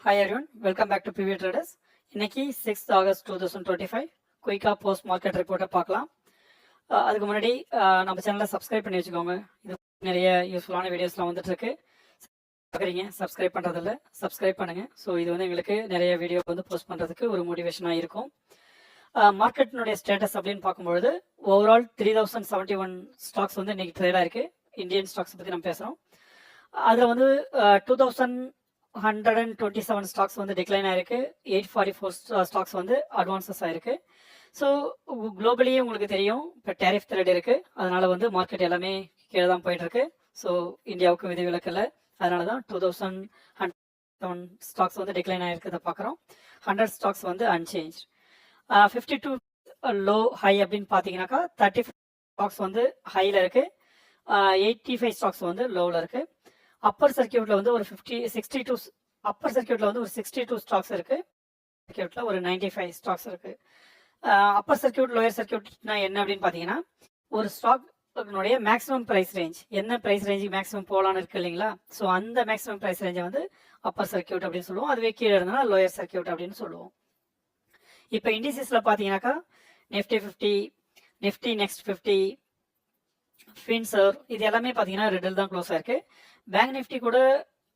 Hi everyone, welcome back to PV Traders. இன்னைக்கு 6th August 2025 குயிக்காக post market ரிப்போர்ட்டை பார்க்கலாம். அதுக்கு முன்னாடி நம்ம சேனலை சப்ஸ்கிரைப் பண்ணி வச்சுக்கோங்க. இது நிறைய யூஸ்ஃபுல்லான வீடியோஸ்லாம் வந்துட்டு இருக்கு. பார்க்குறீங்க, சப்ஸ்கிரைப் பண்ணுறதில்ல, சப்ஸ்கிரைப் பண்ணுங்கள். ஸோ இது வந்து எங்களுக்கு நிறைய வீடியோ வந்து போஸ்ட் பண்ணுறதுக்கு ஒரு மோட்டிவேஷனாக இருக்கும். மார்க்கெட்டினுடைய ஸ்டேட்டஸ் அப்படின்னு பார்க்கும்பொழுது ஓவரால் 3071 ஸ்டாக்ஸ் வந்து இன்னைக்கு ட்ரேடாக இருக்குது. இந்தியன் ஸ்டாக்ஸ் பற்றி நம்ம பேசுகிறோம். அதில் வந்து 2127 ஸ்டாக்ஸ் வந்து டிக்ளைன் ஆயிருக்கு. 844 ஸ்டாக்ஸ் வந்து அட்வான்சஸ் ஆயிருக்கு. ஸோ குளோபலியே உங்களுக்கு தெரியும், இப்போ டேரிஃப் த்ரெட் இருக்கு, அதனால வந்து மார்க்கெட் எல்லாமே கீழே தான் போயிட்டு இருக்கு. ஸோ இந்தியாவுக்கும் விதிவிலக்கு இல்லை, அதனால தான் 2107 ஸ்டாக்ஸ் வந்து டிக்ளைன் ஆயிருக்கிறத பார்க்குறோம். 100 ஸ்டாக்ஸ் வந்து அன்சேஞ்ச். 52 லோ ஹை அப்படின்னு பார்த்தீங்கன்னாக்கா 35 ஸ்டாக்ஸ் வந்து ஹையில் இருக்கு, 85 ஸ்டாக்ஸ் வந்து லோவில் இருக்கு. அப்பர் சர்க்கியூட்ல வந்து ஒரு 62 அப்பர் சர்க்கியூட்ல வந்து ஒரு 62 ஸ்டாக்ஸ் இருக்கு. சர்க்கியூட்ல ஒரு 95 ஸ்டாக்ஸ் இருக்கு. அப்பர் சர்க்கியூட் லோயர் சர்க்கியூட்னா என்ன அப்படின்னு பாத்தீங்கன்னா, ஒரு ஸ்டாக்னுடைய மேக்ஸிமம் பிரைஸ் ரேஞ்ச், என்ன பிரைஸ் ரேஞ்சுக்கு மேக்ஸிமம் போகலான்னு இருக்கு இல்லைங்களா? ஸோ அந்த மேக்ஸிமம் பிரைஸ் ரேஞ்சை வந்து அப்பர் சர்க்கியூட் அப்படின்னு சொல்லுவோம். அதுவே கீழே இருந்தால் லோயர் சர்க்கியூட் அப்படின்னு சொல்லுவோம். இப்போ இண்டிசஸ்ல பாத்தீங்கன்னாக்கா நிஃப்டி 50, நிஃப்டி நெக்ஸ்ட் 50, ஃபின்சர் இது எல்லாமே பார்த்தீங்கன்னா ரெட்டில் தான் க்ளோஸ் ஆயிருக்கு. பேங்க் நிஃப்டி கூட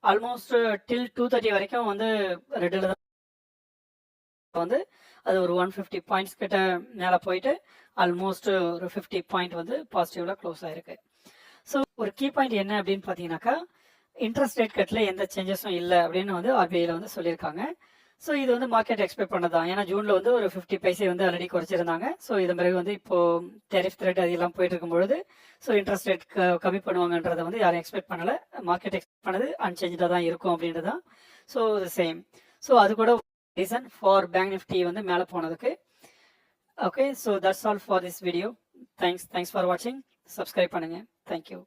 ஆல்மோஸ்ட் டில் 230 வரைக்கும் வந்து ரெட்டில் தான் வந்து அது ஒரு 150 பாயிண்ட்ஸ் கிட்ட மேலே போயிட்டு ஆல்மோஸ்ட் ஒரு 50 பாயிண்ட் வந்து பாசிட்டிவ்ல க்ளோஸ் ஆயிருக்கு. ஸோ ஒரு கீ பாயிண்ட் என்ன அப்படின்னு பார்த்தீங்கன்னாக்கா, இன்ட்ரெஸ்ட் ரேட் கட்டில் எந்த சேஞ்சஸும் இல்லை அப்படின்னு வந்து ஆர்பிஐல வந்து சொல்லியிருக்காங்க. ஸோ இது வந்து மார்க்கெட் எக்ஸ்பெக்ட் பண்ணதான். ஏன்னா ஜூனில் வந்து ஒரு 50 பைசே வந்து ஆல்ரெடி குறைச்சிருந்தாங்க. ஸோ இதன் பிறகு வந்து இப்போ டேரிஃப் த்ரெட் அதெல்லாம் போயிட்டு இருக்கும்பொழுது ஸோ இன்ட்ரெஸ்ட் ரேட் கம்மி பண்ணுவாங்கன்றதை வந்து யாரும் எக்ஸ்பெக்ட் பண்ணலை. மார்க்கெட் எக்ஸ்பெக்ட் பண்ணது அன்சேஞ்சாக தான் இருக்கும் அப்படின்றது தான். So same. ஸோ அது கூட ரீசன் ஃபார் பேங்க் நிஃப்டி வந்து மேலே போனதுக்கு. Okay, so that's all for this video. Thanks for வாட்சிங். சப்ஸ்கிரைப் பண்ணுங்கள். தேங்க்யூ.